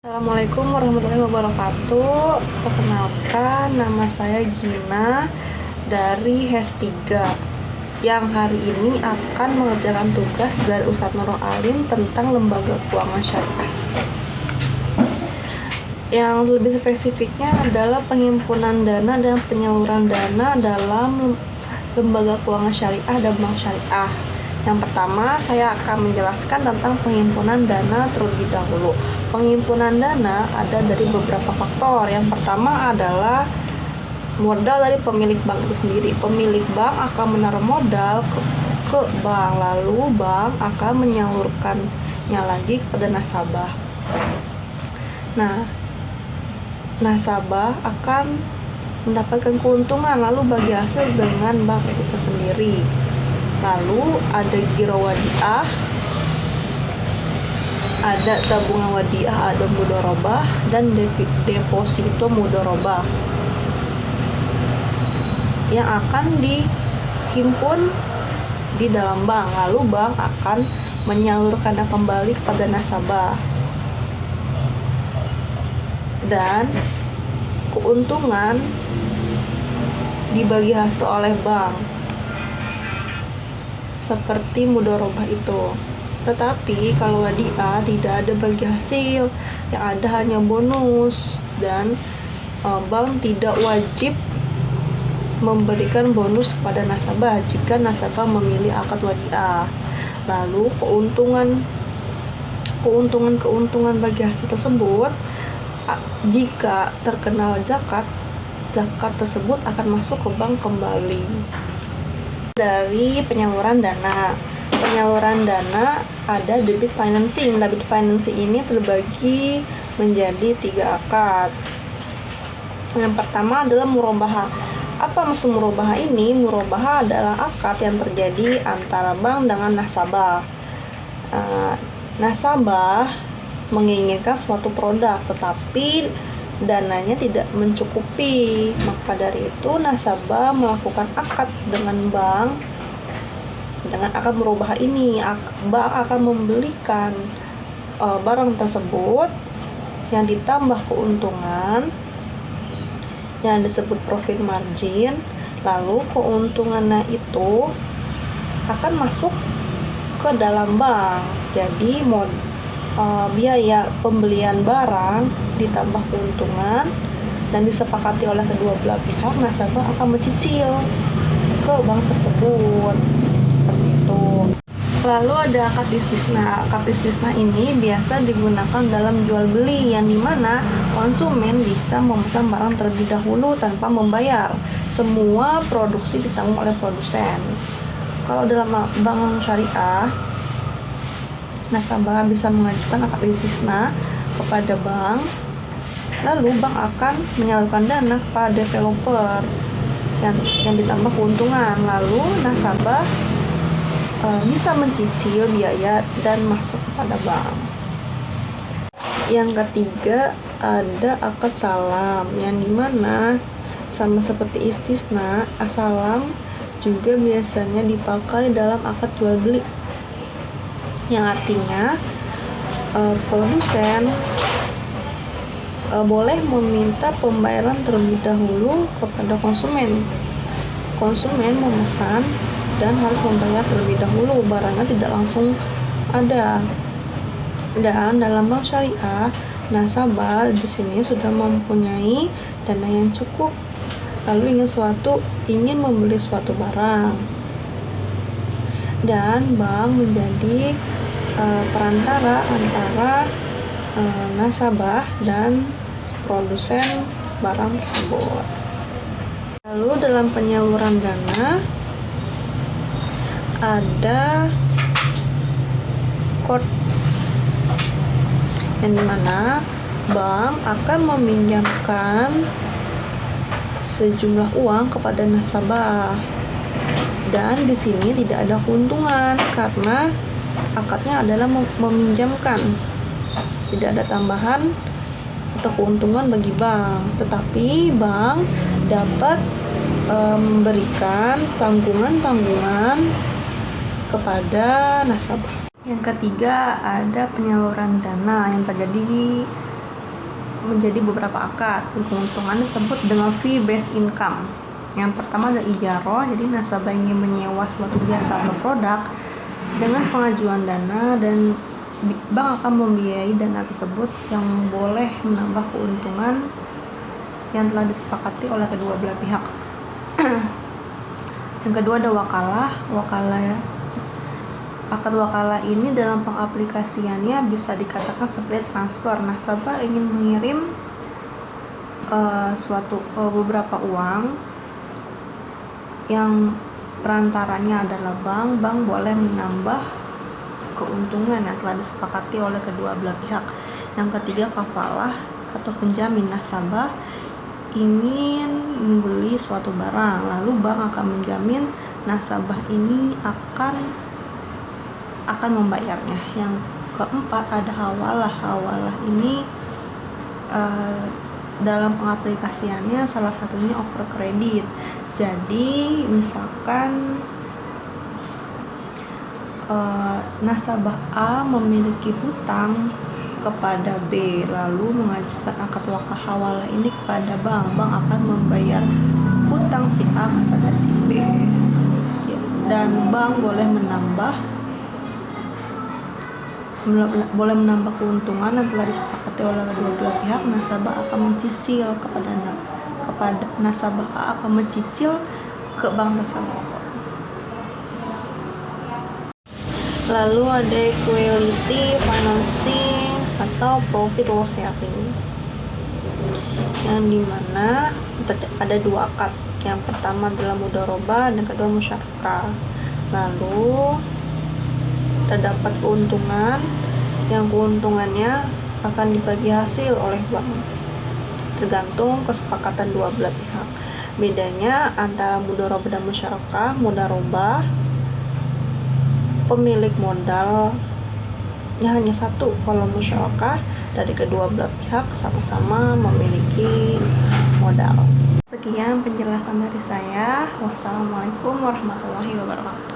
Assalamualaikum warahmatullahi wabarakatuh. Perkenalkan, nama saya Gina dari HES 3 yang hari ini akan mengerjakan tugas dari Ustadz Nurul Alim tentang lembaga keuangan syariah. Yang lebih spesifiknya adalah penghimpunan dana dan penyaluran dana dalam lembaga keuangan syariah dan bank syariah. Yang pertama, saya akan menjelaskan tentang penghimpunan dana terlebih dahulu. Penghimpunan dana ada dari beberapa faktor. Yang pertama adalah modal dari pemilik bank itu sendiri. Pemilik bank akan menaruh modal ke bank, lalu bank akan menyalurkannya lagi kepada nasabah. Nah, nasabah akan mendapatkan keuntungan lalu bagi hasil dengan bank itu sendiri. Lalu ada giro wadiah, ada tabungan wadiah, ada mudharabah, dan deposito mudharabah yang akan dihimpun di dalam bank, lalu bank akan menyalurkannya kembali kepada nasabah, dan keuntungan dibagi hasil oleh bank seperti mudharabah itu. Tetapi kalau wadiah tidak ada bagi hasil, yang ada hanya bonus, dan bank tidak wajib memberikan bonus kepada nasabah jika nasabah memilih akad wadiah. Lalu keuntungan bagi hasil tersebut, jika terkena zakat tersebut akan masuk ke bank kembali. Dari penyaluran dana ada debit financing. Debit financing ini terbagi menjadi 3 akad. Yang pertama adalah murabahah. Apa maksud murabahah ini? Murabahah adalah akad yang terjadi antara bank dengan nasabah. Nasabah menginginkan suatu produk tetapi dananya tidak mencukupi, maka dari itu nasabah melakukan akad dengan bank. Dengan akad murabahah ini, bank akan membelikan barang tersebut yang ditambah keuntungan yang disebut profit margin, lalu keuntungannya itu akan masuk ke dalam bank. Jadi biaya pembelian barang ditambah keuntungan dan disepakati oleh kedua belah pihak, nasabah akan mencicil ke bank tersebut, seperti itu. Lalu ada akad istisna. Akad istisna ini biasa digunakan dalam jual beli, yang dimana konsumen bisa memesan barang terlebih dahulu tanpa membayar. Semua produksi ditanggung oleh produsen. Kalau dalam bank syariah, nasabah bisa mengajukan akad istisna kepada bank, lalu bank akan menyalurkan dana kepada developer yang ditambah keuntungan, lalu nasabah bisa mencicil biaya dan masuk kepada bank. Yang ketiga ada akad salam, yang dimana sama seperti istisna, salam juga biasanya dipakai dalam akad jual beli, yang artinya produsen boleh meminta pembayaran terlebih dahulu kepada konsumen. Konsumen memesan dan harus membayar terlebih dahulu, barangnya tidak langsung ada. Dan dalam bank syariah, nasabah di sini sudah mempunyai dana yang cukup, lalu ingin membeli suatu barang, dan bank menjadi perantara antara nasabah dan produsen barang tersebut. Lalu dalam penyaluran dana ada quote, yang dimana bank akan meminjamkan sejumlah uang kepada nasabah, dan di sini tidak ada keuntungan karena akadnya adalah meminjamkan, tidak ada tambahan atau keuntungan bagi bank, tetapi bank dapat memberikan tanggungan kepada nasabah. Yang ketiga ada penyaluran dana yang terjadi menjadi beberapa akad. Keuntungan disebut dengan fee based income. Yang pertama ada ijaroh, jadi nasabah ingin menyewa suatu jasa atau produk dengan pengajuan dana, dan bank akan membiayai dana tersebut yang boleh menambah keuntungan yang telah disepakati oleh kedua belah pihak. Yang kedua ada wakalah. Akad wakalah ini dalam pengaplikasiannya bisa dikatakan seperti transfer. Nasabah ingin mengirim beberapa uang yang perantaranya adalah bank boleh menambah keuntungan yang telah disepakati oleh kedua belah pihak. Yang ketiga kafalah atau penjamin. Nasabah ingin membeli suatu barang, lalu bank akan menjamin nasabah ini akan membayarnya. Yang keempat ada hawalah. Hawalah ini dalam pengaplikasiannya salah satunya over kredit. Jadi misalkan nasabah A memiliki hutang kepada B, lalu mengajukan akad hawalah ini kepada bank akan membayar hutang si A kepada si B, dan bank boleh menambah keuntungan yang telah disepakati oleh kedua belah pihak. Nasabah akan mencicil kepada nasabah A akan mencicil ke bank tersebut. Lalu ada equity financing atau profit loss sharing, yang dimana ada dua akad. Yang pertama adalah mudharabah dan kedua musyarakah. Lalu terdapat keuntungan yang keuntungannya akan dibagi hasil oleh bank tergantung kesepakatan dua belah pihak. Bedanya antara mudharabah dan musyarakah, mudharabah pemilik modalnya hanya satu, kalau musyarakah dari kedua belah pihak sama-sama memiliki modal. Sekian penjelasan dari saya. Wassalamualaikum warahmatullahi wabarakatuh.